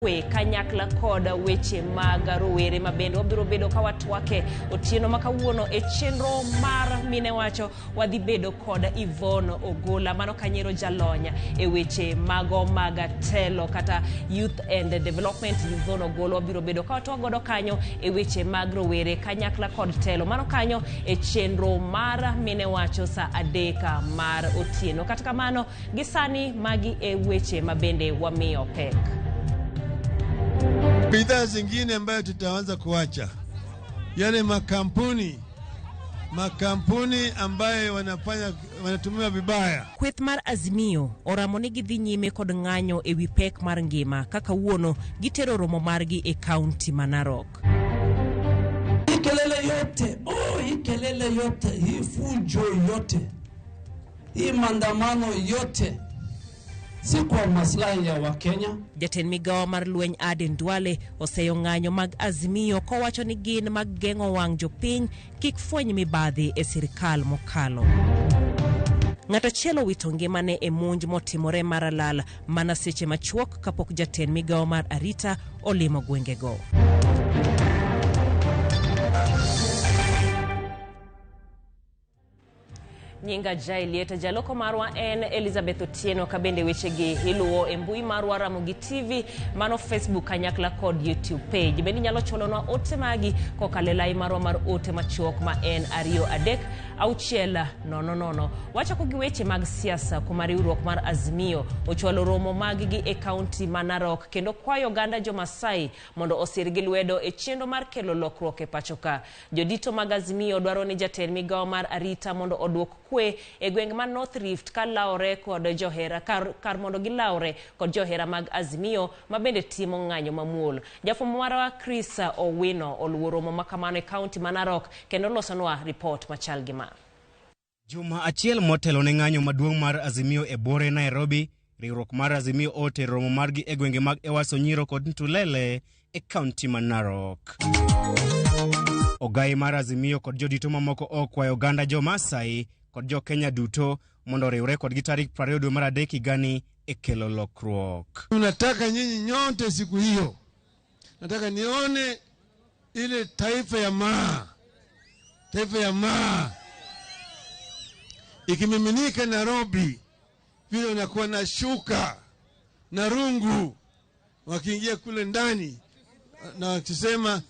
Kanyakla koda weche mag rowere mabende wabiro bedo ka watwake otieno makawuono e chenro mar mine wacho wadhi bedo koda Yvonne Ogola mano kanyero jalonya e weche mago mag telo kata youth and development. Yvonne Ogola wabiro bedo ka watwagodo kanyo e weche mag rowere kanyakla kod telo mano kanyo e chenro mar mine wacho sa adeka mar otieno. Kata kamano gisani magi e weche mabende wamiyo pek. Bidhaa zingine ambayo tutaanza kuacha yale makampuni ambaye wanatumia vibaya. Kweth mar Azimio oramone gidhi nyime kod ng'anyo e wi pek mar ngima kaka wuono gitero romo margi e kaunti ma Narok. Hii kelele yote, hii fujo yote, hii maandamano yote si kwa maslahi ya Wakenya. Jatend migawo mar lweny Aden Duale oseyo ng'anyo mag Azimio kowacho ni gin mag geng'o wang' jopiny kik fweny mibadhi e sirikal mokalo. Ng'ato achiel owito ngimane e monj motimore maralal mana seche machuok kapok jatend migawo mar arita olimo gwengego. Nyinga Jailieta jaloko marwa en Elizabeth Otieno kabende wechegi iluwo e mbui marwa Ramogi TV mano Facebook kanyakla kod YouTube page. Bendi nyalo cholonwa ote magi kokale lai marwa mar ote machuok ma en 23600. Wachako gi weche mag siasa kuma riwruok mar Azimio ochwalo romo maggi e kaunti ma Narok kendo kwayo ganda jo Masai mondo osirgi lwedo e chenro mar kelo lokruok e pachoka. Jodito mag Azimio dwaro ni jatend migawo mar arita mondo odwok kwe e gweng ma North Rift ka laore kod johera kar mondo gilaure kod johera mag Azimio mabende timo ng'anyo mamuol. Jafwambo marwa Chris Owino oluwo romo makamano e kaunti ma Narok kendo losonwa report machal gi ma. Juma achiel motelo ne ng'anyo maduong' mar Azimio e bore Nairobi, riwruok mar Azimio ote romo margi e gwenge mag Ewaso Nyiro kod Ntulele e kaunti ma Narok. Ogai mar Azimio kod jodito mamoko okwayo ganda jo Masai kod jo Kenya duto mondo riwre kod tarik 20 dwe mar adek higani e kelo lokruok. Tunataka nyinyi nyote siku hiyo. Nataka nione ile taifa ya maa ikimiminika Nairobi, vile unakuwa na shuka na rungu wakiingia kule ndani na wakisema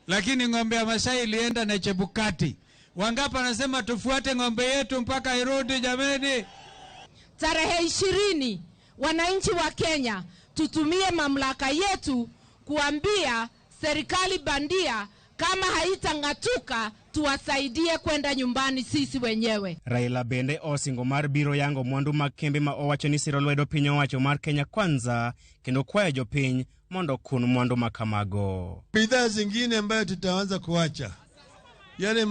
Lakini ng'ombe ya Masai ilienda na Chebukati. Wangapa anasema tufuate ng'ombe yetu mpaka irudi jameni. Tarehe 20 wananchi wa Kenya tutumie mamlaka yetu kuambia serikali bandia kama haitang'atuka tuwasaidie kwenda nyumbani sisi wenyewe. Raila bende osingo mar biro yango mwandu mag kembe ma owacho ni siro lwedo piny owacho mar Kenya Kwanza kendo kwayo jopiny mondo kun mwandu makamago. Bidhaa zingine ambayo tutaanza kuacha yale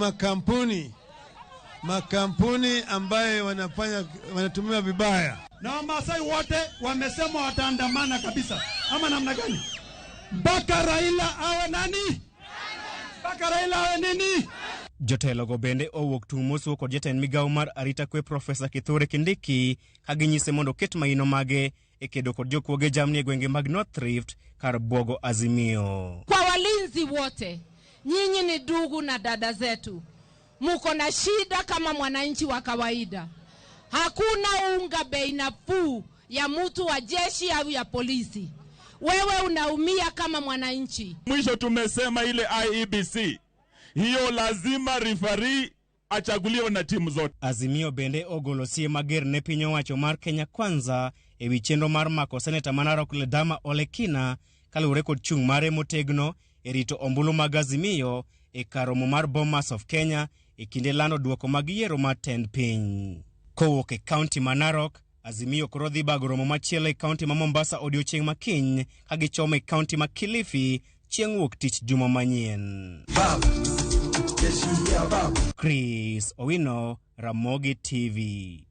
makampuni ambaye wanatumia vibaya. Na Wamasai wote wamesema wataandamana kabisa. Ama namna gani? Mpaka Raila awe nani? Mpaka Raila awe nini? Jotelo go bende owuok tumoso kod jatend migawo mar arita kwe Profesa Kithure Kindiki kaginyise mondo ket maino mage e kedo kod jokwoge jamni e gwenge mag North Rift kar bwogo Azimio. Kwa walinzi wote, nyinyi ni ndugu na dada zetu. Muko na shida kama mwananchi wa kawaida. Hakuna unga bei nafuu ya mtu wa jeshi au ya polisi. Wewe unaumia kama mwananchi. Mwisho tumesema ile IEBC hiyo lazima referee achaguliwe na timu zote. Azimio bende ogolosie mager ne piny owacho mar Kenya Kwanza e wi chenro mar mako seneta ma Narok Ledama Olekina kaluwore kod chung' mare motegno e rito ombulu mag Azimio e karomo mar Bomas of Kenya e kinde lando duoko mag yiero mar tend piny. Kowuok e kaunti ma Narok, Azimio koro dhi bago romo machielo e kaunti ma Mombasa odiochieng' makiny ka gichomo e kaunti ma Kilifi chieng' wuok tich juma manyien. Chris Owino, Ramogi TV.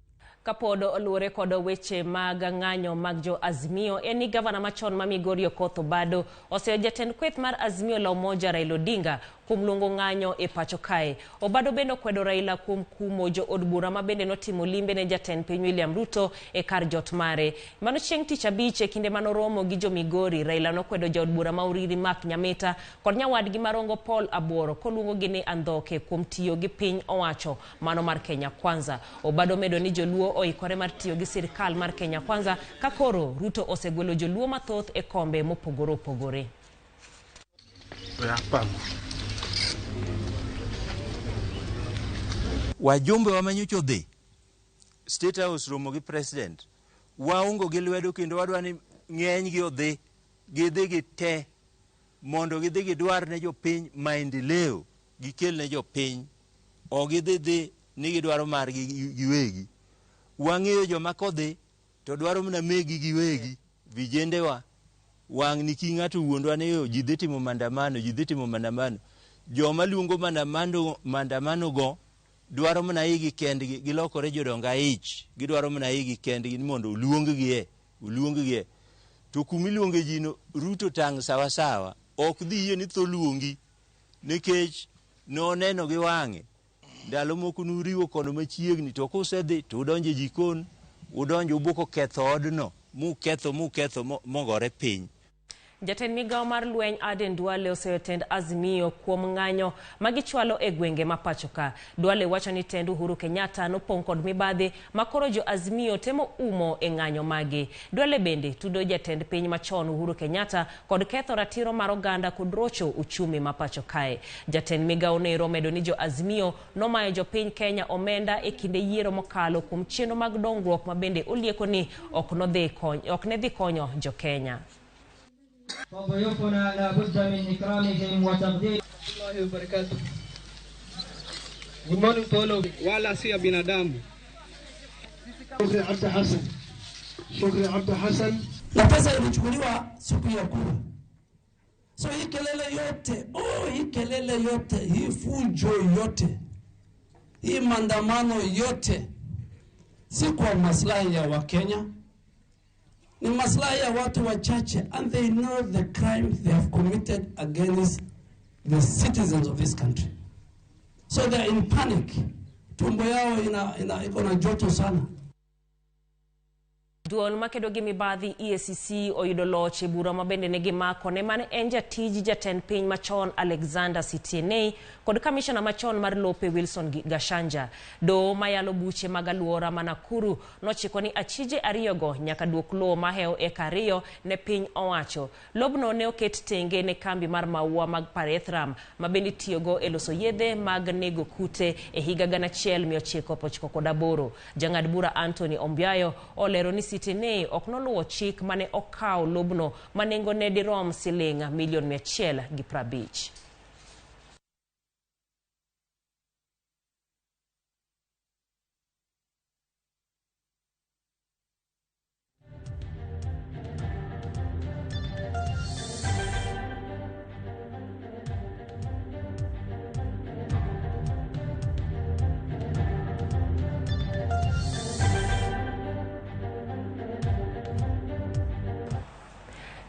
Kapodo oluore kod weche mag ng'anyo mag jo Azimio eni gavana machon ma Migori Okoth Obado oseyo jatend kweth mar Azimio la Umoja Raila Odinga kuom luongo ng'anyo e pacho kae. Obado bende kwedo Raila kuom kumo jo od bura ma bende notimo limbe ne jatend piny William Ruto e kar jot mare. Mano chieng' tich abich e kinde manoromo gi jo Migori, Raila nokwedo jo od bura ma Uriri Mak Nyamita kod nyawadgi marongo Paul Aboro koluongo gi ni andhoke kuom tiyo gi piny owacho mano mar Kenya Kwanza. Obado medo ni joluo oikore mar tiyo gi sirkal mar Kenya Kwanza ka koro Ruto osegolo joluo mathoth e kombe mopogore opogore. Wajumbe wa manyocho dhi State House romo gi president, waungo gi lwedo kendo wadwa ni ng'eny gi odhi gidhi gi te mondo gidhi gidwar ne jopiny maendeleo gikel ne jopiny, o gidhi ni gidwaro margi giwegi. Wang'eyo joma kodhi to dwaro mna megi giwegi vijendewa wang' ni king'ato wuondwa ni ji dhi timo maandamano, joma luongo maandamano go dwaro mna igi kendgi, gilokore jodonga ich, gidwaro mna igi kendgi ni mondo uluonggie. To kumiluonge jino Ruto tang' sawa, ok dhi yie ni tho luongi, nikech noneno gi wang'e. Ndalo moko nuriwo kono machiegni, to kusedhi to udonje jikon, udonjo ubuko ketho odno, muketho mogore piny. Jatend migao mar lweny Aden Duale oseyo tend Azimio kuom ng'anyo magichwalo e gwenge ma pacho ka. Duale wacho ni tend Uhuru Kenyatta nopong' kod mibadhi makoro jo Azimio temo umo e ng'anyo magi. Duale bende tudo jatend piny machon Uhuru Kenyatta kod ketho ratiro mar oganda kod rocho uchumi ma pacho kae. Jatend migao no medo ni jo Azimio nomayo jo piny Kenya omenda e kinde yiero mokalo kuom chenro mag dongruok ma bende olieko ni ok ne dhi konyo jo Kenya. وضيوفنا لابد من إكرامهم وتقدير الله وبركاته. Good morning to all of you. Wala si ya binadamu. Shukri Abdu Hassan. Na pesa ilichukuliwa siku ya kura. So hii kelele yote, hii fujo yote, hii maandamano yote si kwa maslahi ya Wakenya. Ni maslahi ya watu wachache, and they know the crimes they have committed against the citizens of this country. So they are in panic. Tumbo yao iko na joto sana. Duol makedo gi mibadhi EACC oyudo loch e bura mabende ne gimako ne mane en jatiji jatend piny machon Alexander Sitienei kod kamishona machon mar lope Wilson Gashanja. Do mayalo buche mag aluora ma Nakuru nochiko ni achije ariyogo nyaka duok lowo maheo eka ariyo ne piny owacho. Lobno ne oket tenge ne kambi mar maua mag Parethram mabende tiyogo e loso yedhe mag nego kute e higa 1998. Jang'ad bura Anthony Ombiayo olero ni Sitienei ok noluwo chik mane okawo lobno manengo ne dirom siling milion 150.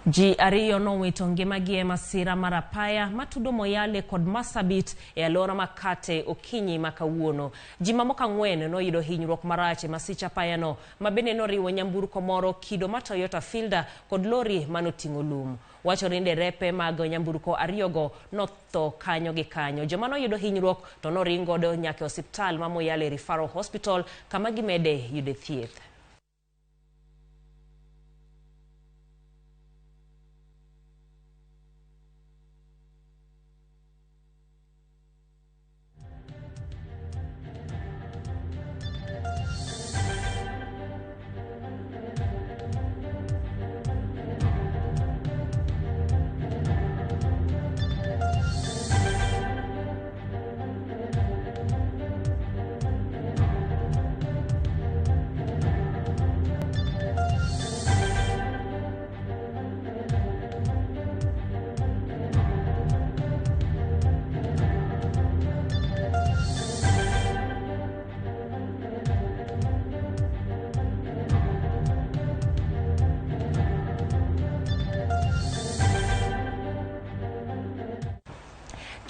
Ji ariyo nowito ngimagi e masira mar apaya matudo Moyale kod Marsabit e alwora Makate okinyi makawuono. Ji mamoko 4 noyudo hinyruok marach e masich apayano mabende noriwo nyamburko moro kido ma Toyota Fielder kod lori manoting'o lum. Wachore ni derepe mag nyamburko ariyogo notho kanyo gi kanyo. Joma noyudo hinyruok to noringodo nyaka osiptal ma Moyale Referral Hospital kama gimede yude thieth.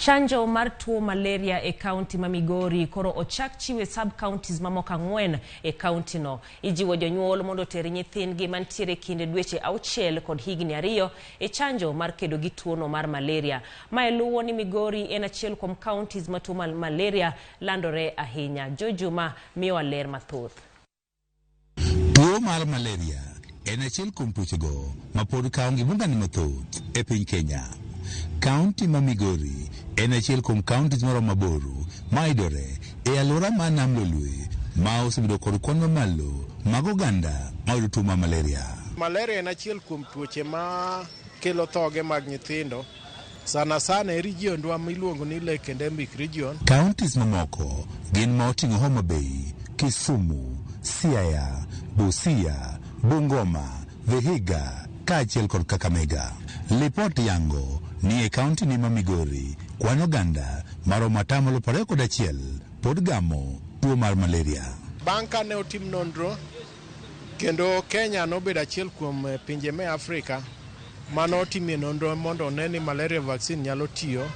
Chanjo mar tuo malaria e kaunti ma Migori koro ochak chiwe sub-counties mamoko 4 e kaunti no. Ijiwo jonyuol mondo ter nyithindgi mantiere kinde dweche 6 kod higni 2 e chanjo mar kedo gi tuono mar malaria. Ma iluwo ni Migori en achiel kuom counties ma tuo malaria landore ahinya. Jojuma miyo ler mathoth. Tuo mar malaria en achiel kuom tuochego ma pod kawo ngimani mathoth e piny Kenya. Kaunti ma Migori en achiel kuom counties maromo 8 ma yudore e alwora ma nam Lolwe ma osebedo kod kwan mamalo mag oganda ma yudo tuo mar malaria. Malaria en achiel kuom tuoche ma kelo thoge mag nyithindo sana e region miluongo ni Lake Endemic region. Counties mamoko gin ma oting'o Homa Bay, Kisumu, Siaya, Busia, Bungoma, Vihiga kaachiel kod Kakamega. Lipot yango ni e kaunti ni ma Migori kwan oganda maromo 21 pod gamo tuo mar malaria. Bang' ka ne otim nonro kendo Kenya nobedo achiel kuom pinje me Afrika mano otimie nonro mondo one ni malaria vaccine nyalo tiyo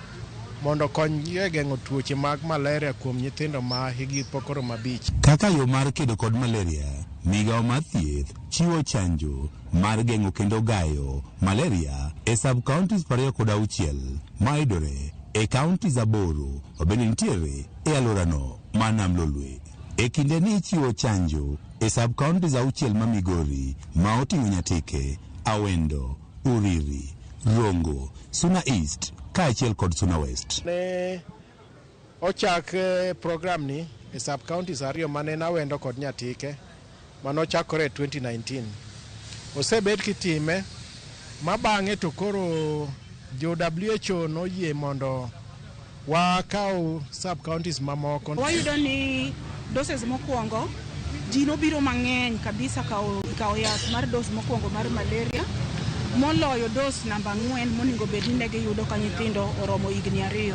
mondo kony e geng'o tuoche mag malaria kuom nyithindo ma higi pokoro mabich. Kaka yo mar kedo kod malaria, migawo mar thieth chiwo chanjo mar geng'o kendo gayo malaria e sub-counties 26 ma yudore e counties 8 obende nitiere e alworano ma nam Lolwe. E kinde ni chiwo chanjo e sub-counties 6 ma Migori ma oting'o Nyatike, Awendo, Uriri, Rongo, Suna East kaachiel kod Suna West. Ne ochak program ni e sub-counties 2 mane en Awendo kod Nyatike mano chakore 2019. Osebed kitime ma bang'e to koro jo WHO noyie mondo wakaw sub-counties mamoko. Wayudo ni doses mokwongo ji nobiro mang'eny kabisa kawo yath mar dos mokwongo mar malaria moloyo dos namba 4 monego bed ni ne giyudo ka nyithindo oromo higni 2.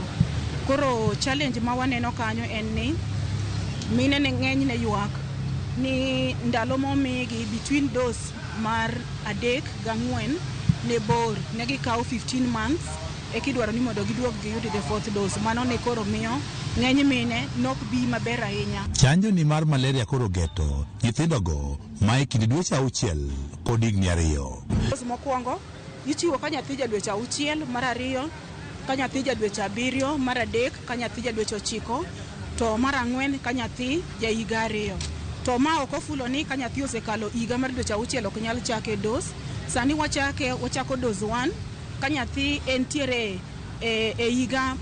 Koro challenge ma waneno kanyo en ni mine ne ng'eny ne ywak ni ndalo momigi between dos mar 3 ga 4 ne bor ne gikawo 15 months e kidwaro ni mondo giduog giyud the 4th dose. Mano ne koro miyo ng'eny mine nok bi maber ahinya. Chanjo ni mar malaria koro geto nyithindogo ma e kind dweche 6 kod higni 2. Dose mokwongo ichiwo ka nyathi ja dweche 6, mar 2 ka nyathi ja dweche 7, mar 3 ka nyathi ja dweche 9, to mar 4 ka nyathi ja higa 2. To ma ok ofulo ni ka nyathi osekalo higa mar dweche 6 ok nyal chake dos. Sani wachako dose 1 ka nyathi entiere e higa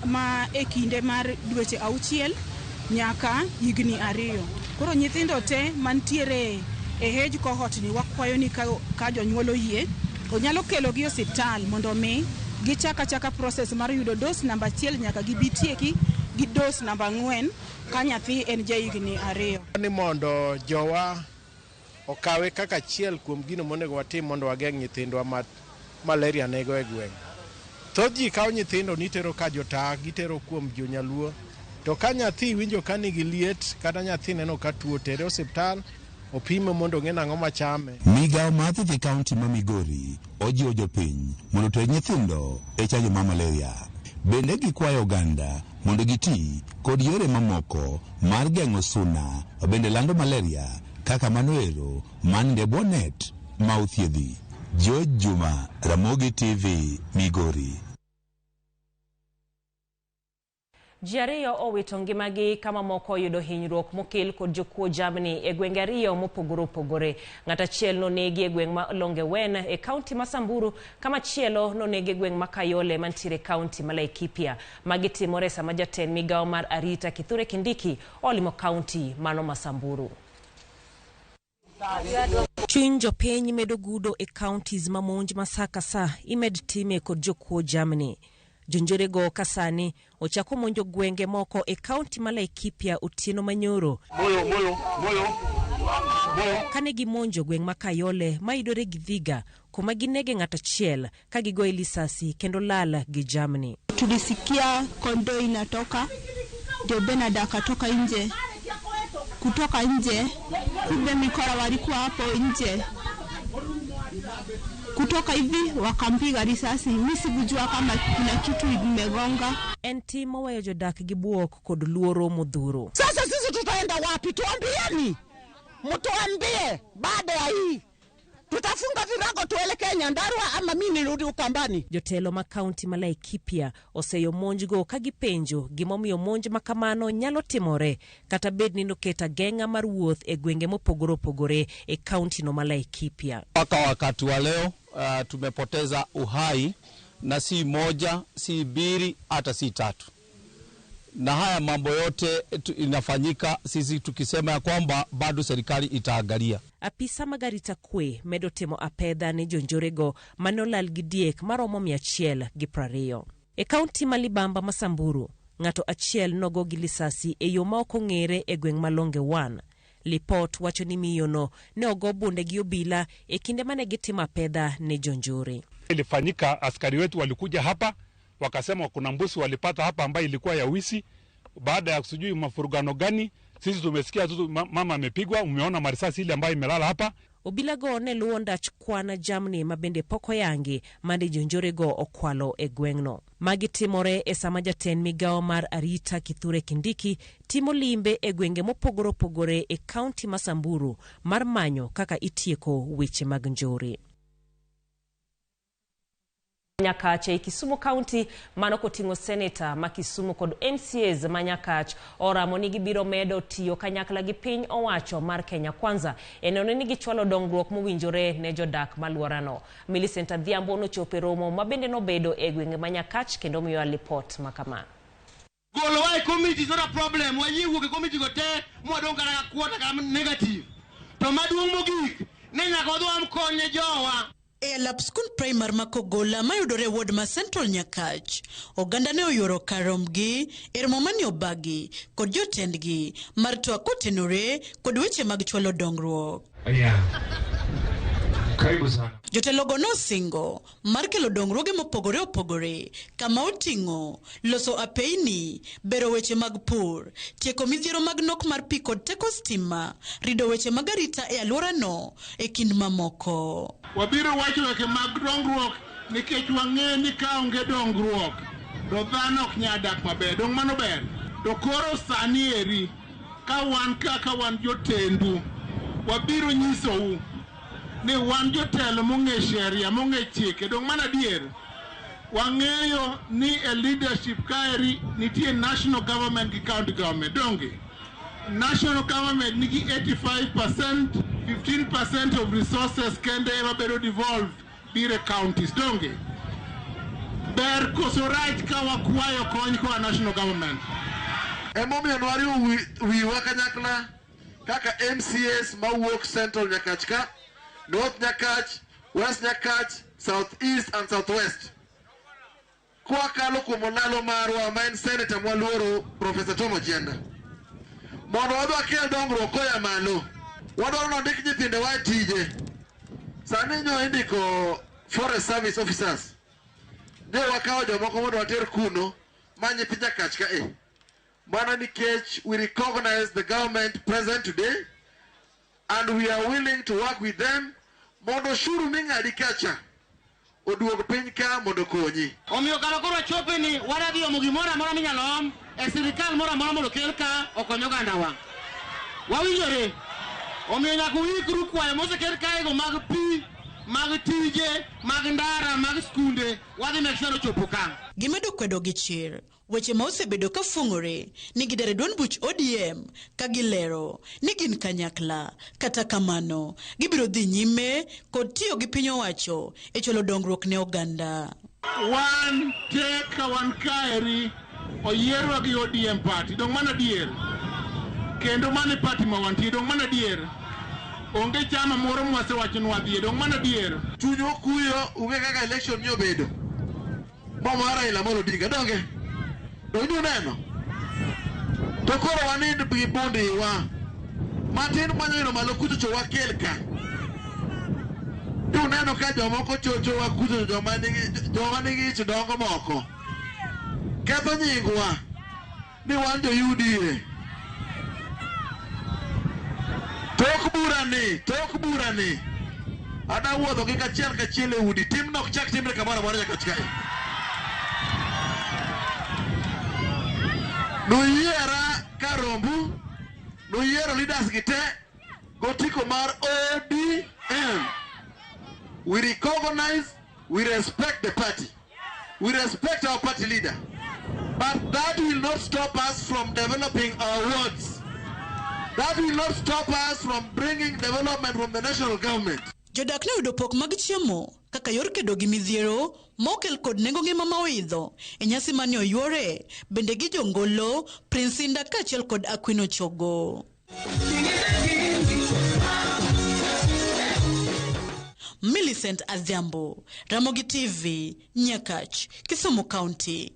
ma e kinde mar dweche 6 nyaka higni 2. Koro nyithindo te mantiere e age cohort ni wakwayo ni ka jonyuol oyie onyalo kelo gi osiptal mondo mi gichaka process mar yudo dos namba 1 nyaka gibitieki gi dos namba 4 ka nyathi en ja higni 2. Ni mondo jowa okawe kaka achiel kuom gino monego watim mondo wageng' nyithindwa ma malaria nego e gweng'. Thoth ji kawo nyithindo nitero ka jota gitero kuom jonyaluo, to ka nyathi winjo ka nigi liet kata nyathi neno ka tuo tere osiptal opime mondo ng'e nang'o machame. Migawo mar thieth e kaunti ma Migori ojiwo jopiny mondo oter nyithindo e chanjo mar malaria. Bende gikwayo oganda mondo giti kod yore mamoko mar geng'o suna bende lando malaria kaka manoero maninde bwo net ma othiedhi. Jojuma, Ramogi TV, Migori. Ji 2 owito ngimagi kama moko yudo hinyruok mokel kod jokuo jamni e gwenge 2 mopogore. Ng'at achiel nonegi e gweng' ma Longewen e kaunti ma Samburu, kama chielo nonegi e gweng' ma Kayole mantiere kaunti ma Laikipia. Magi timore sama jatend migawo mar arita Kithure Kindiki olimo kaunti mano ma Samburu. Chuny jopiny medo gudo e counties ma monj masaka sa imed time kod jokuo jamni. Jonjore go kasani ochako monjo gwenge moko e kaunti ma Laikipia otieno manyoro. Kane gimonjo gweng' ma Kayole ma yudore gi Vihiga kuma ginege ng'at achiel ka gigoye lisasi kendo lala gi jamni. Tulisikia kondoo inatoka, ndio Bernard akatoka nje. Kutoka nje, kumbe mikora walikuwa hapo nje. kutoka hivi wakampiga risasi. Mimi sikujua kama kuna kitu imegonga. NT mawayo jodak gi buok kod luoro modhuro. Sasa sisi tutaenda wapi? Tuambieni. Mtuambie baada ya hii. Tutafunga virago tuelekee Nyandarua ama mimi nirudi Ukambani. Jotelo ma kaunti ma Laikipia oseyo monjgo ka gipenjo gimomiyo monj makamano nyalo timore kata bed ni noketa genga mar wuoth e gwenge mopogoro pogore e kaunti no ma Laikipia. Mpaka wakati wa leo tumepoteza uhai na si moja, si mbili, hata si tatu. Na haya mambo yote inafanyika sisi tukisema ya kwamba bado serikali itaangalia. Apisa magarita kwe medo timo apedha ne jonjorego manolal gidiek maromo 120. E kaunti malibamba masamburu, ng'ato achiel nogo gi lisasi e yo ma ok ong'ere e gweng' malonge 1. Lipot wacho ni miyono ne ogo bunde gi obila e kinde mane gitimo apedha ne jonjore. Ilifanyika, askari wetu walikuja hapa wakasema kuna mbusi walipata hapa ambayo ilikuwa ya wisi. Baada ya kusujui mafurugano gani, sisi tumesikia tu mama amepigwa, umeona marisasi ile ambayo imelala hapa. Obila go ne luonda chkwana jamni mabende poko yangi mande jonjore go okwalo e gweng'no. Magi timore e sama jaten migao mar arita Kithure Kindiki timo limbe e gwenge mopogoro pogore e kaunti Masamburu mar manyo kaka itieko weche mag njore. Nyakach e Kisumu County mano kotingo Senator ma Kisumu kod MCAs ma Nyakach oramo ni gibiro medo tiyo kanyakla gi piny owacho mar Kenya Kwanza eneno ni gichwalo dongruok mowinjore ne jodak maluorano. Millicent Adhiambo nochopo romo mabende nobedo e gwenge ma Nyakach kendo miyo report makama. Golo why committee is not a problem. Wayiwu ke committee go te mwadong kara kuota kama negative. To maduong mogik ne nyaka odwa mkonye jowa. E alap skul primar makogola mayudore ward ma Central Nyakach, oganda ne oyoro karomgi, ermomani obagi, kod jotendgi, mar to akotenore, kod weche mag chwalo dongruok. Jotelogo nosingo mar kelo dongruoge mopogore opogore kama oting'o loso apeini, bero weche mag pur, tieko midhiero mag nok mar pi kod teko stima, rido weche mag arita e alworano e kind mamoko. Wabiro wacho weche mag dongruok nikech wang'e ni ka onge dongruok to dhano ok nyal dak maber. Dong mano ber. To koro sani eri ka wan kaka wan jotendu wabiro nyisou ni wan jotelo mong'e sheria, mong'e chike. Dong mana dier wang'eyo ni a leadership kaeri nitie national government gi county government. Donge national government nigi 85%, 15% of resources kende ema bedo devolved dire counties. Donge ber koso right ka wakwayo kony kwa national government. Emomiyo nwari wiwa kanyakla kaka MCAs mawuok Central Nyakach ka, North Nyakach, West Nyakach, South East and South West. Kwa kalo kumolalo marwa main Senator mwaluoro Professor Tom Ochienda. Mondo wadwa kel dongruok koya malo. Wadwa nondik nyithinde wa tije. Sani nyo indiko Forest Service Officers. Ne wakawo jomoko mondo water kuno ma nyithi Nyakach ka e. Mana nikech we recognize the government present today and we are willing to work with them mondo shuru ming'adi kacha oduog piny ka mondo konyi. Omiyo kama koro chope ni wadhi omo gimoro amora minyalo om e sirikal moro amora mondo kel ka okonyo ogandawa. Wawinjore. Omiyo nyaka uikru kwayo mosekel kaego mag pi, mag tije, mag ndara, mag skunde, wadhi make sure ochopo ka. Gimedo kwedo gi chir weche ma osebedo ka fungore ni gidere duond buch ODM ka gilero ni gin kanyakla, kata kamano gibiro dhi nyime kod tiyo gi piny owacho e cholo dongruok ne oganda. Wan teka wan kaeri oyierwa gi ODM party. Dong mana dier. Kendo mane party ma wantie. Dong mana dier. Onge chama moro mwasewacho ni wadhie. Dong mana dier. Chunyo kuyo unge kaka election nyo bedo. Mama Raila Amolo Odinga donge. Donge neno. To koro wanind bi bondi wa. Matin manyo malo kucho cho wakel ka. Tu neno ka jomoko chocho wa kucho joma nigi chidongo moko. Ketho nyingwa ni wan jo UDA. Tok burani Ada wuotho gi kachiel e udi. Tim nok chak timre kamoro amora nyaka chikae. Nuyiera Karombu. Nuyiero leaders gite. Gotiko mar ODM. We recognize, we respect the party. We respect our party leader. But that will not stop us from developing our wards. That will not stop us from bringing development from the national government. Jodak ne yudo pok mag chiemo kaka yor kedo gi midhiero mokel kod nengo ngima ma oidho e nyasi mane oyuore bende gi jongolo Prince Inda kaachiel kod Aquino Chogo. Millicent Adhiambo, Ramogi TV, Nyakach, Kisumu County.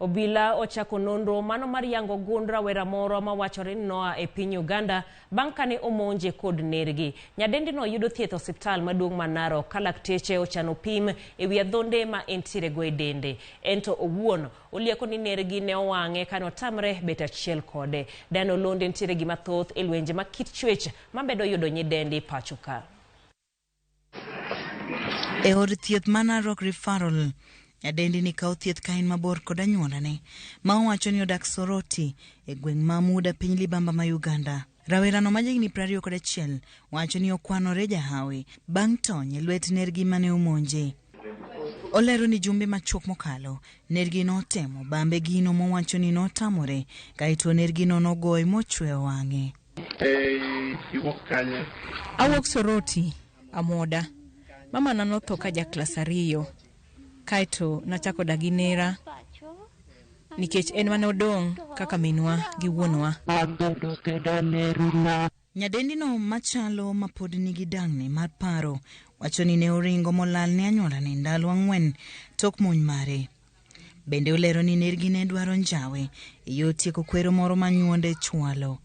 Obila ochako nonro mano mar yango gund rawera moro mawachore ni noa e piny Uganda bang' kane omonje kod nergi. Nyadendi no yudo thieth osiptal maduong' ma Narok ka lakteche ochano pim e wi adhonde ma entiere go e dende. Ento owuon olieko ni nergi ne owang'e kane otamre bet achiel kode. Dano Londe entiere gi mathoth e lwenje ma kit chwech mabedo yudo nyidendi pacho ka. E od thieth ma Narok Referral, nyadendi ni kawo thieth ka en mabor kod anyuolane ma owacho ni odak Soroti e gweng' ma Muda piny libamba ma Uganda. Rawerano ma jahigni 21 wacho ni okwanore jahawi bang' tony e lwet nergi mane omonje. Olero ni jumbe machuok mokalo nergi notemo bambe gino mowacho ni notamore kaito nergi no nogoye mochwe wang'e. Awuok Soroti, Amoda. Mama na notho ka ja klas 2. Kaito nachako dagi nera nikech en mane odong' kaka minwa gi wuonwa. Nyadendi no machalo mapod nigi dang'ne mar paro wacho ni ne oringo molal ne anyuolane ndalo 4 tok mony mare. Bende olero ni nergi ne dwaro njawe e yo tieko kwero moro manyuonde chwalo.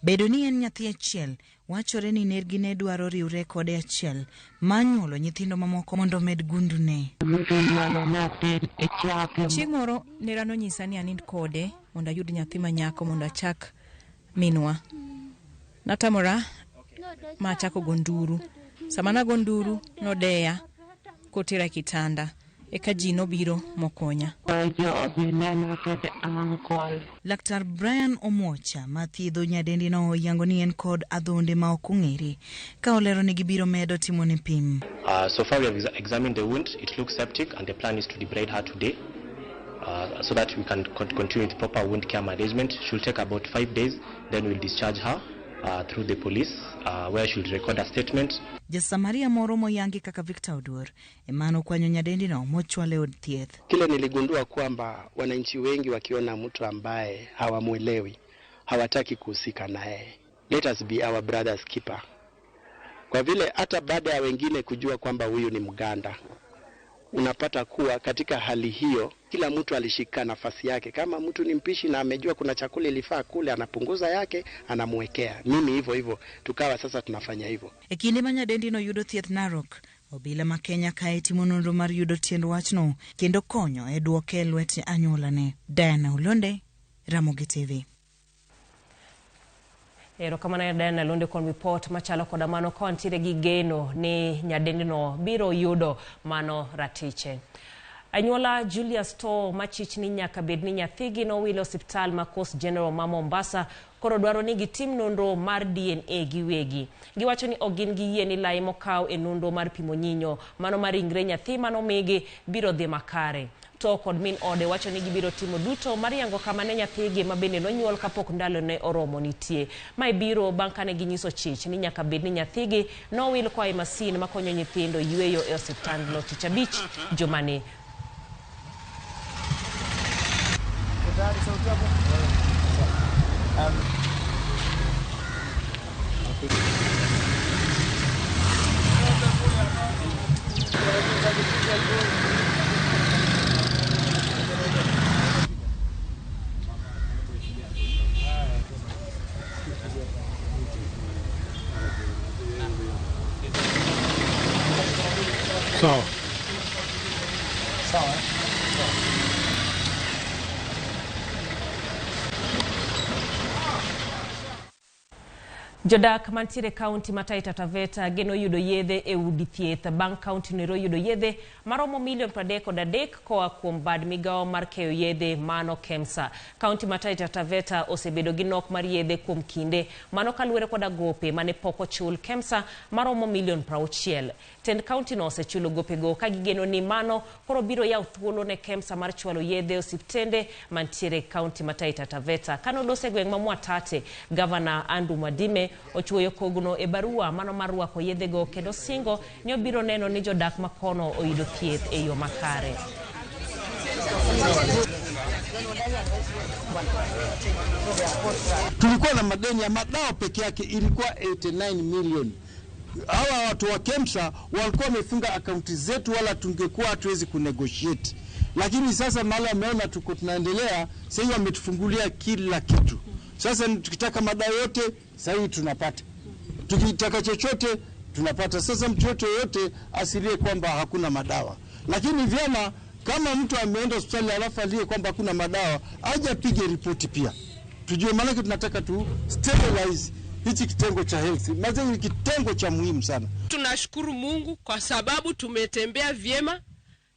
Bedo ni en nyathi achiel wachore ni nergi ne dwaro riwre kode achiel manyuolo nyithindo mamoko mondo med gundune. Chieng' moro nera nonyisa ni anind kode mondo ayud nyathi manyako mondo achak minwa. Natamora ma achako gonduru. Sama nago nduru nodeya kotera kitanda. Eka ji nobiro mokonya. Laktar Brian Omocha mathiedho nyadendi no yango ni en kod adhonde ma ok ong'ere ka olero ni gibiro medo timone pim. So far we have examined the wound. It looks septic and the plan is to debride her today so that we can continue with proper wound care management. It should take about 5 days. Then we'll discharge her through the police where she will record a statement. Jasamaria moro moyangi kaka Victor Odur emano kwanyo nyadendi no mochwale od thieth. Kile niligundua kwamba wananchi wengi wakiona mtu ambaye hawamuelewi hawataki kuhusika naye. Let us be our brother's keeper. Kwa vile hata baada ya wengine kujua kwamba huyu ni Mganda, unapata kuwa katika hali hiyo kila mtu alishika nafasi yake. Kama mtu ni mpishi na amejua kuna chakula ilifaa kule, anapunguza yake anamwekea. Mimi hivyo tukawa sasa tunafanya hivyo. Ekinde ma nyadendi no yudo thieth Narok, obila ma Kenya kae timo nonro mar yudo tiend wachno kendo konyo e duoke lwet anyuolane. Diana Ulonde, Ramogi TV. Erokamano Diana Londe kon report machalo koda mano kontiere gi geno ni nyadendi no biro yudo mano ratiche. Anyuola Julius To machich ni nyaka bed ni nyathigi no wilo hospital ma Coast General ma Mombasa koro dwaro ni gitim nonro mar DNA giwegi. Giwacho ni ogin gi yie ni lai mokaw e nonro mar pimo nyinyo mano mar ringre nyathi mano migi biro dhi makare. To kod min ode wacho ni gibiro timo duto mar yango kama ne nyathigi mabende nonyuol kapok ndalo ne oromo nitie. Mai biro bang' kane ginyiso chich ni nyaka bed ni nyathigi no wil kwa masin makonyo nyithindo yweyo e hospital no tich abich jumani. Sawa. Jodak mantiere kaunti ma Taita Taveta geno yudo yedhe e udi thieth bang' kaunti no yudo yedhe maromo $3.3 koa kuom bad migawo mar keyo yedhe mano KEMSA. Kaunti ma Taita Taveta osebedo gi nok mar yedhe kuom kinde mano kaluwore koda gope mane pok ochul KEMSA maromo $60,000,000. Tend kaunti no osechulo gopego ka gigeno ni mano koro biro yawo thuolo ne KEMSA mar chwalo yedhe osiptende mantiere kaunti ma Taita Taveta. Kano dose gweng' ma Mwatate, Governor Andrew Mwadime ochuoyo kogno e barua mano mar rwako yedhego kendo singo ni obiro neno ni jodak makono oyudo thieth e yo makare. Tulikuwa na madeni ya madawa peke yake ilikuwa 89 million. Hawa watu wa KEMSA walikuwa wamefunga akaunti zetu, wala tungekuwa hatuwezi kunegotiate. Lakini sasa mahali ameona tuko tunaendelea, sasa wametufungulia kila kitu. Sasa tukitaka madawa yote sasa tunapata. Tukitaka chochote tunapata. Sasa mtu yote asilie kwamba hakuna madawa. Lakini vyema kama mtu ameenda hospitali alafu alie kwamba hakuna madawa, aje apige ripoti pia. Tujue maana tunataka tu stabilize hichi kitengo cha health. Maana ni kitengo cha muhimu sana. Tunashukuru Mungu kwa sababu tumetembea vyema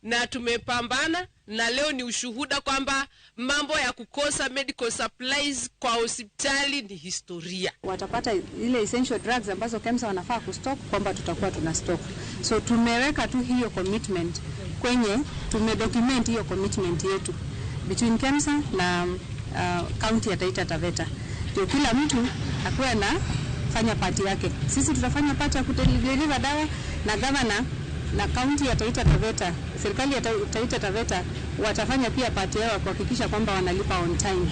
na tumepambana, na leo ni ushuhuda kwamba mambo ya kukosa medical supplies kwa hospitali ni historia. Watapata ile essential drugs ambazo KEMSA wanafaa kustock kwamba tutakuwa tuna stock. So tumeweka tu hiyo commitment kwenye tumedocument hiyo commitment yetu between KEMSA na county ya Taita Taveta. Ndio kila mtu akuwe na fanya party yake. Sisi tutafanya party ya kudeliver dawa na governor na county ya Taita Taveta, serikali ya Taita Taveta watafanya pia party yao kuhakikisha kwamba wanalipa on time.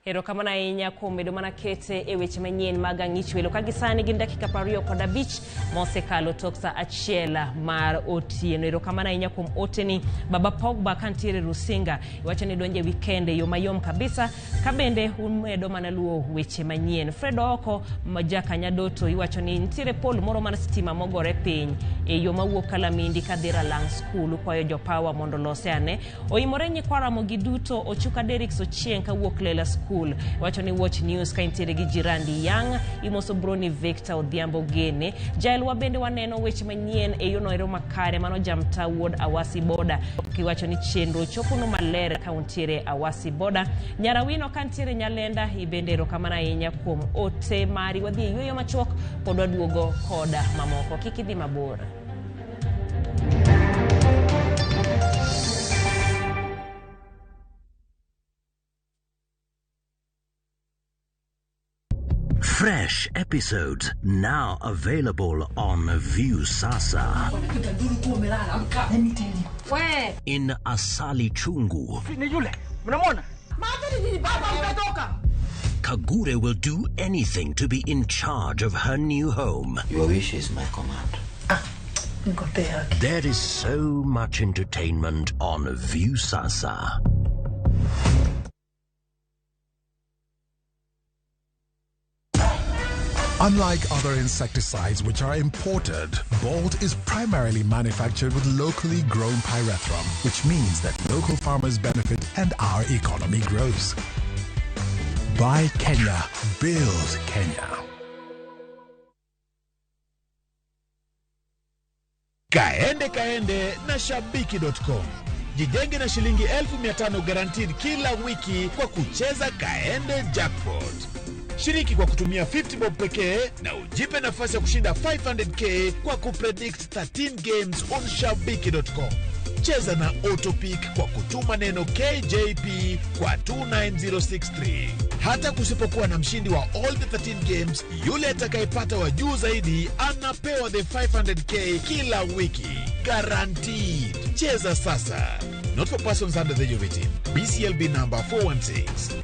Erokamana inya kumedo mana kete e weche manyien mag ang'ichwelo kagisani gin dakika 25 mosekalo toksa achiela mar otieno. Erokamana inya kuom oteni Baba Pogba kantiere Rusinga iwacho ni donje weekend yo mayom kabisa kabende umedo mana luo weche manyien. Fred Oko majaka nyadoto iwacho ni ntiere pol moro mana stima mogore piny e yo mawuok Kalamindi kadhira lang school kwayo jopawa mondo lose ane oimore nyikwara Ramogi duto ochuka Derrick Sochieng kawuok Lela school. Wacho ni Watch News ka intiere gi jirandi Yang imoso Broni Victor Odhiambo Gene jael wabende waneno weche manyien e yo noero makare mano jamta wuod Awasi Boda kiwacho ni chenro chopono maler ka untiere Awasi Boda. Nyarawino kantiere Nyalenda ibende erokamana inya kuom ote mari wadhi yueyo machuok pod waduogo koda mamoko kikidhi mabor. Fresh episodes now available on View Sasa. In Asali Chungu. Kagure will do anything to be in charge of her new home. Your wish is my command. There is so much entertainment on View Sasa. Unlike other insecticides which are imported, Bolt is primarily manufactured with locally grown pyrethrum, which means that local farmers benefit and our economy grows. Buy Kenya, build Kenya. Kaende na shabiki.com. Jijenge na shilingi 1500 guaranteed kila wiki kwa kucheza Kaende Jackpot. Shiriki kwa kutumia 50 bob pekee na ujipe nafasi ya kushinda 500k kwa kupredict 13 games on shabiki.com. Cheza na Autopic kwa kutuma neno KJP kwa 29063. Hata kusipokuwa na mshindi wa all the 13 games, yule atakayepata wa juu zaidi anapewa the 500k kila wiki. Guaranteed. Cheza sasa. Not for persons under the age of 18. BCLB number 416.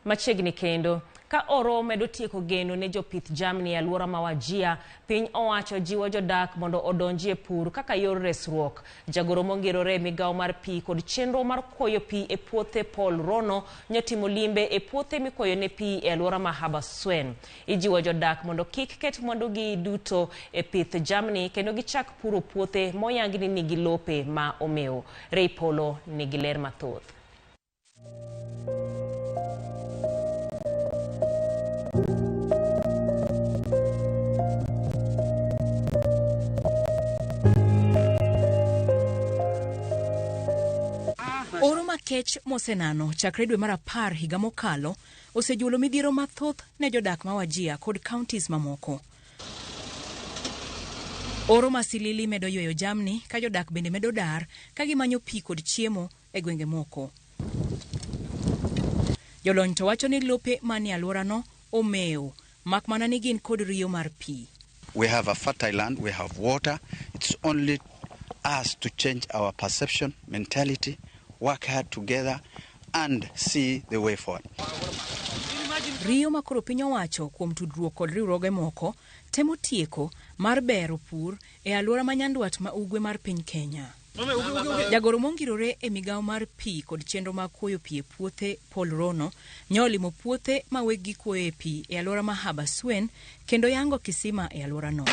Machiegni kendo Ka oro medo tieko geno ne jopith jamni e alwora ma Wajir, piny owacho jiwo jodak mondo odonjie pur kaka yor resruok. Jagoro mongirore migawo mar pi kod chenro mar koyo pi e puothe Paul Rono nyotimo limbe e puothe mikoyo ne pi e alwora ma Habaswein. Ijiwo jodak mondo kik ket mwandugi duto e pith jamni kendo gichak puro puothe moyangi ni nigi lope ma omeo. Ray Polo nigi ler mathoth. Oro makech mosenano chakre dwe mar 10 higa mokalo osejulo midhiero mathoth ne jodak ma Wajir kod counties mamoko. Oro masilili medo yweyo jamni ka jodak bende medo dar ka gimanyo pi kod chiemo e gwenge moko. Jolony to wacho ni lope manie alworano omeo mak mana ni gin kod riyo mar pi. We have a fertile land, we have water. It's only us to change our perception, mentality, work hard together and see the way forward. Riyo makoro piny owacho kuom tudruok kod riwruoge moko temo tieko mar bero pur e alwora ma nyandwat ma ugwe mar piny Kenya. Jagoro mongirore e migawo mar pi kod chenro mag kuoyo pi e puothe Paul Rono nyolimo puothe ma weggi kuoyo pi e alwora ma Habaswein kendo yango kisima e alworano.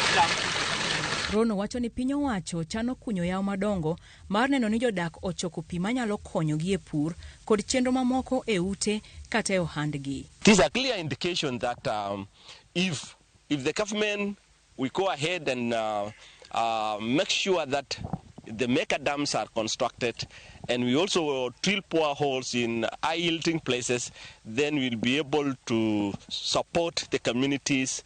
Rono wacho ni piny owacho chano kunyo yawo madongo mar neno ni jodak ochoko pi manyalo konyogi e pur kod chenro mamoko e ute kata e ohandgi. This is a clear indication that if the government we go ahead and make sure that the mega dams are constructed and we also drill boreholes in high-yielding places, then we'll be able to support the communities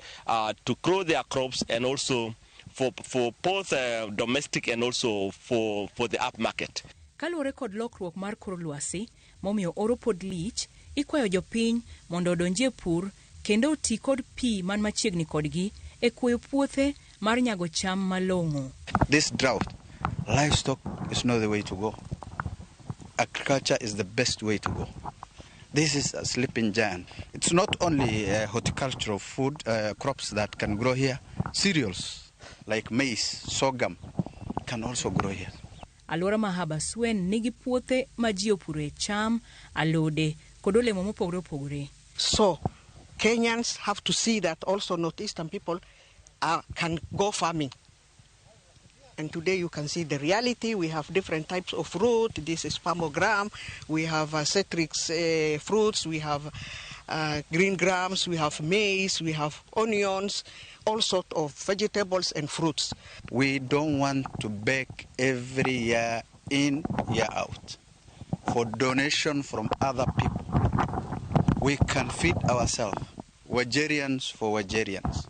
to grow their crops and also for both domestic and also for the upmarket. Kaluwore kod lokruok mar kor lwasi momiyo oro pod lich, ikwayo jopiny mondo odonjie pur kendo oti kod pi man machiegni kodgi e kuoyo puothe mar nyago cham malong'o. This drought, livestock is not the way to go. Agriculture is the best way to go. This is a sleeping giant. It's not only horticultural food crops that can grow here. Cereals like maize, sorghum can also grow here. Alwora ma Habaswein nigi puothe ma ji opure cham, alode kod olemo mopogore opogore. So Kenyans have to see that also northeastern people can go farming. And today you can see the reality. We have different types of fruit. This is pomogram. We have citrus fruits. We have green grams. We have maize. We have onions. All sorts of vegetables and fruits. We don't want to beg every year in, year out for donation from other people. We can feed ourselves, Wajirians for Wajirians.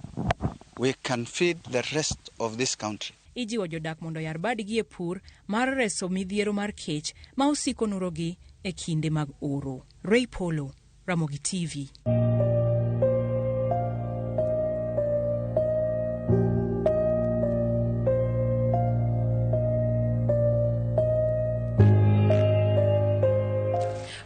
We can feed the rest of this country. Ijiwo jodak mondo yar badgi e pur mar reso midhiero mar kech ma osiko nurogi e kinde mag oro. Ray Polo, Ramogi TV.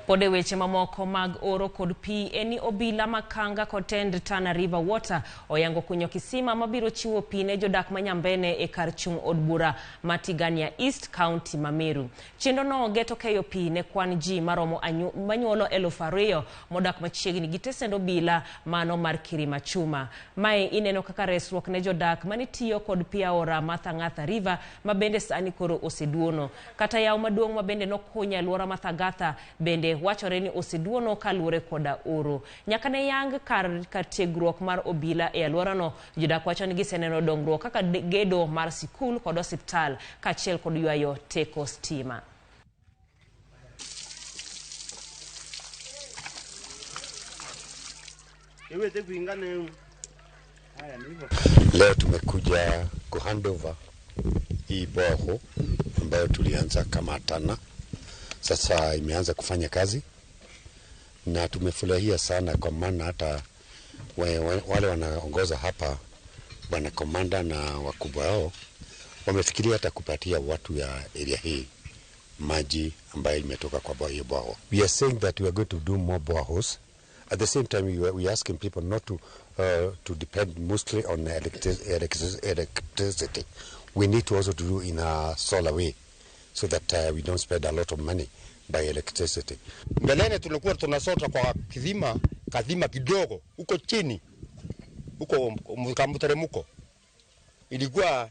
Pode weche mamoko mag oro kod pi eni obila makanga kod tend Tana River Water oyango kunyo kisima mabiro chiwo pi ne jodak manyambene e kar chung od bura Matigania East County Mameru. Chendo no geto keyo pi ne kwan ji maromo manyuolo 2,000 modak machiegni gi tesend obila mano mar Kirima Chuma. Mae ineno kaka resruok ne jodak manitiyo kod pi aora Mathangatha River mabende sani koro oseduono. Kata yawo maduong' mabende nokunya alwora Mathagatha bende wachore ni oseduono kaluwore koda oro. Nyaka ne yang kar tiegruok mar obila e alworano, jodak wacho ni giseneno dongruok kaka gedo mar sikul kod osiptal kaachiel kod ywayo teko stima. Leo tumekuja kuhandover hii boho ambayo tulianza kama Tana. Sasa imeanza kufanya kazi na tumefurahia sana kwa maana hata wale wanaongoza hapa, bwana komanda na wakubwa wao, wamefikiria hata kupatia watu ya area hii maji ambayo imetoka kwa hiyo boho. We are saying that we are going to do more boreholes At the same time, we are asking people not to depend mostly on electricity. We need to also do in a solar way, so that we don't spend a lot of money by electricity. Mbeleni tulikuwa tunasota kwa kadhima kidogo huko chini, huko mteremko. Ilikuwa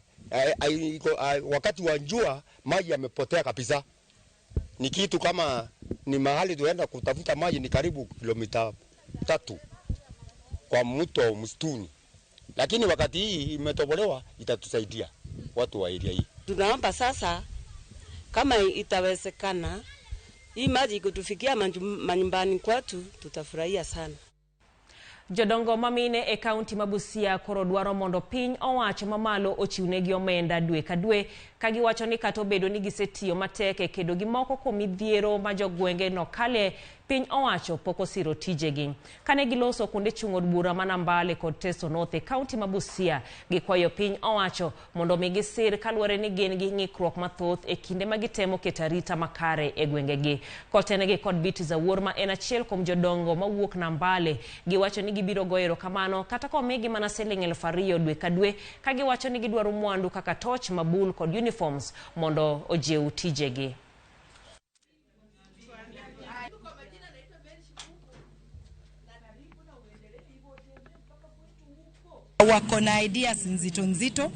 wakati wa jua maji yamepotea kabisa. Ni kitu kama ni mahali tuenda kutafuta maji ni karibu kilomita 3 kwa mto msituni. Lakini wakati hii imetobolewa itatusaidia watu wa area hii. Tunaomba sasa kama itawezekana hii maji kutufikia manyumbani kwetu, tutafurahia sana. Jodongo mamine e kaunti mabusia koro dwaro mondo piny owacho mamalo ochiwnegi omenda dwe ka dwe kagiwacho ni kata obedo ni gisetiyo matek e kedo gi moko kuom midhiero ma jogwenge no kale, piny owacho pok osiro tijegi. Kane giloso kuonde chung' od bura ma Nambale kod Teso North e kaunti mabusia, gikwayo piny owacho mondo mi gisir kaluwore ni gin gi ng'ikruok mathoth e kinde ma gitemo keto arita makare e gwengegi. Kotenegi kod Biti Zawuor ma en achiel kuom jodongo mawuok Nambale, giwacho ni gibiro goyo erokamano kata komigi mana siling 2,000 dwe ka dwe, ka giwacho ni gidwaro mwandu kaka toch, mabul kod uniforms mondo ojew tijegi. Wako na ideas nzito.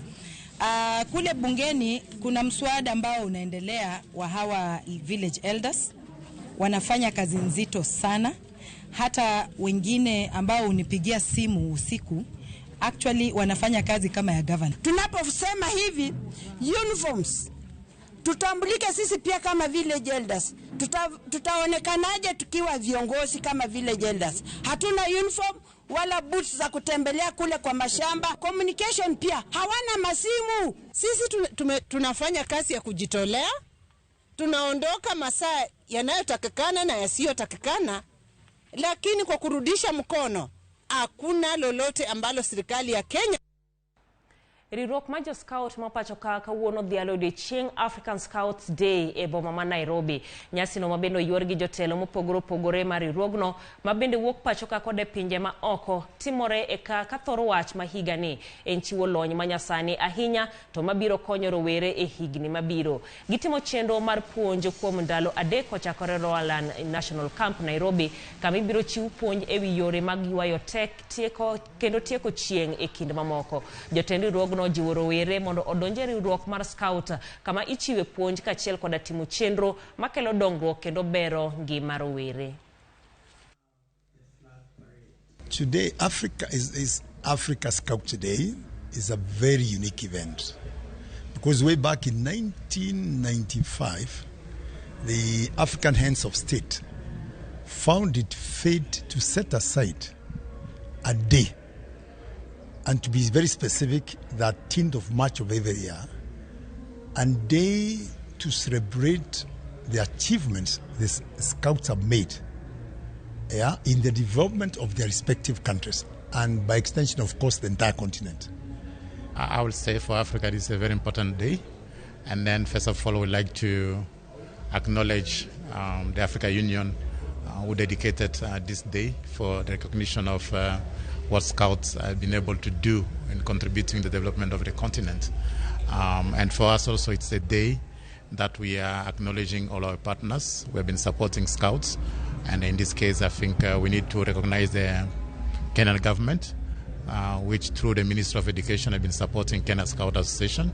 Kule bungeni kuna mswada ambao unaendelea wa hawa village elders. Wanafanya kazi nzito sana. Hata wengine ambao unipigia simu usiku, actually wanafanya kazi kama ya governor. Tunaposema hivi uniforms, tutambulike sisi pia kama village elders. Tutaonekanaje tukiwa viongozi kama village elders? Hatuna uniform wala boots za kutembelea kule kwa mashamba. Communication pia hawana masimu. Sisi tunafanya kazi ya kujitolea. Tunaondoka masaa yanayotakikana na yasiyotakikana, lakini kwa kurudisha mkono hakuna lolote ambalo serikali ya Kenya. Riwruok ma jo-scout mapacho ka kawuono dhialo odiechieng' African Scouts Day e boma ma Nairobi. Nyasino mabende oyuor gi jotelo mopogore opogore mar riwruogno mabende wuok pacho ka kod pinje ma oko, timore e ka thoro wach ma higani en chiwo lony manyasani ahinya to mabiro konyo rowere e higni mabiro. Gitimo chenro mar puonjo kuom ndalo 3 kochakore Royal National Camp Nairobi, kama ibiro chiw puonj e wi yore mag ywayo tek, tieko chieng' e kind mamoko. Jotend riwruogno jiwo rowere mondo odonje riwruok mar scout kama ichiwe puonj kachiel koda timo chenro makelo dongruok kendo bero ngima rowere. Today, Africa Scout Day is a very unique event because way back in 1995, the African Heads of State found it fit to set aside a day, and to be very specific, the 10th of March of every year, and day to celebrate the achievements the scouts have made in the development of their respective countries, and by extension, of course, the entire continent. I would say for Africa, this is a very important day. And then, first of all, we'd like to acknowledge the African Union who dedicated this day for the recognition of what Scouts have been able to do in contributing to the development of the continent. And for us also, it's a day that we are acknowledging all our partners who have been supporting Scouts. And in this case, I think we need to recognize the Kenyan government, which through the Ministry of Education have been supporting Kenya Scout Association.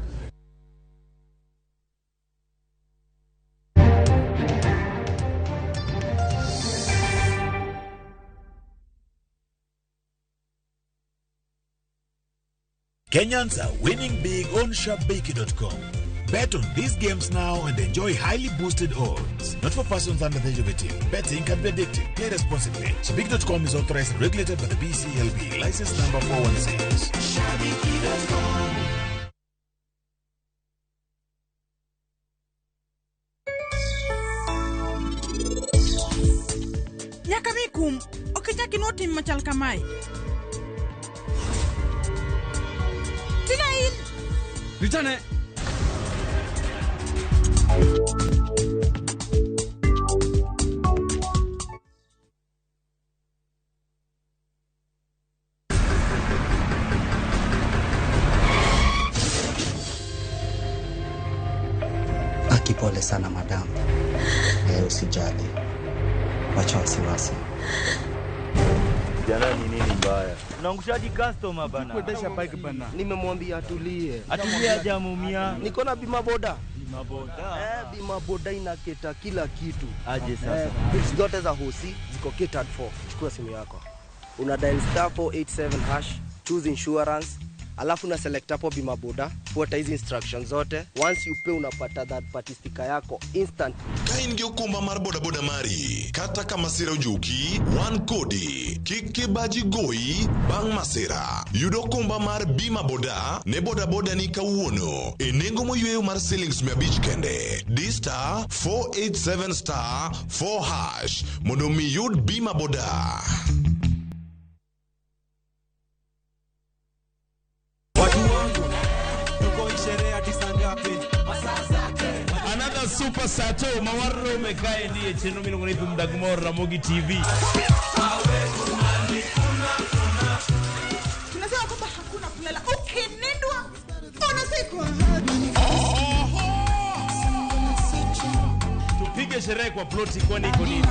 Kenyans are winning big on Shabiki.com. Bet on these games now and enjoy highly boosted odds. Not for persons under the age of 18. Betting can be addictive. Play responsibly. Shabiki.com is authorized and regulated by the BCLB. License number 416. Shabiki.com. Nyakamikum, okitaki noti machal kamai. Tinain! Ritane! Kipole sana madam. Usijali. Wacha wasiwasi. Jana ni nini mbaya? Unaangushaji customer bana. Kuendesha bike bana. Nimemwambia atulie. Atulie hajamumia. Niko na bima boda. Bima boda. Bima boda inaketa kila kitu. Aje sasa. Bills zote za hosi ziko catered for. Chukua simu yako. Una dial *487#, choose insurance. Alafu na select hapo bima boda, fuata hizi instructions zote. Once you pay unapata that party sticker yako instant. Kaingi okumba mar boda boda mari. Kata kama sira ujuki, one kodi. Kike baji goi, bang masira. Yudo kumba mar bima boda, ne boda boda ni kawuono. Enengo moyueyo mar shillings 100 kende. D*487*4#. Mondo mi yud bima boda. Another super sato mawarro mekae ndiye cheno milongo ni Mdagmor Ramogi TV. Tunasema kwamba hakuna kulala. Ukinendwa unazikwa. Tupige sherehe kwa ploti kwani iko nini?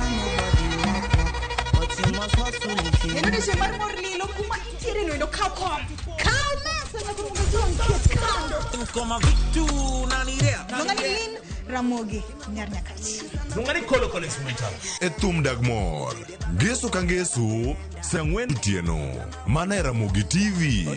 Ndio shemar morlilo kuma itire no kako. Kalma sana kurungazwa nketando. Koma vitu nanirea. Nongalin Ramogi nyarnyakati. Nungani kolo smita. Etum Dagmor. Gesu kangesu, sangwen tieno. Mana Ramogi TV.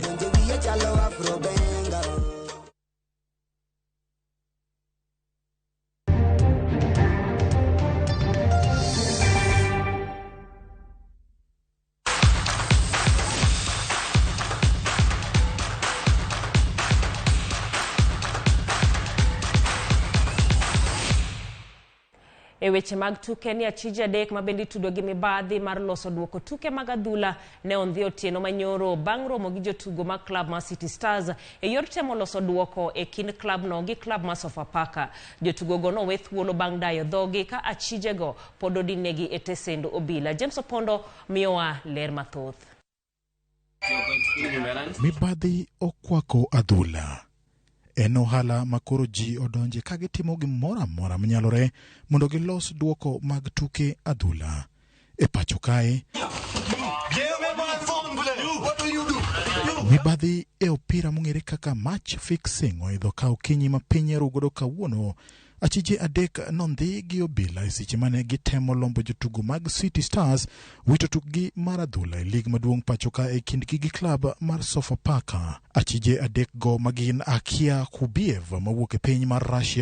Weche mag tuke ni achije adek mabendi tudo gi mibadhi mar loso duoko tuke mag adhula ne ondhi otieno manyoro bang' romo gi jotugo mag club mar City Stars yor temo loso duoko kind club no gi club mar Sofapaka. Jotugo go nowe thuolo bang' dayo dhogi ka achije go pod odinegi e tesend obila. James Opondo miyowa ler mathoth. Mibadhi okwako adhula. En ohala makoro ji odonje ka gitimo gimoro amora manyalore mondo gilos duoko mag tuke adhula. E pacho kae, mibadhi e opira mong'ere kaka match fixing oidho ka okinyi ma piny rugodo kawuono. Achije adek nondhi gi obila e seche mane gitemo lombo jotugo mag City Stars wito tukgi mar adhula e lig maduong' pacho ka e kindgi gi klab mar Sofapaka. Achije adek go magin Akia Kubiev mawuok e piny mar Russia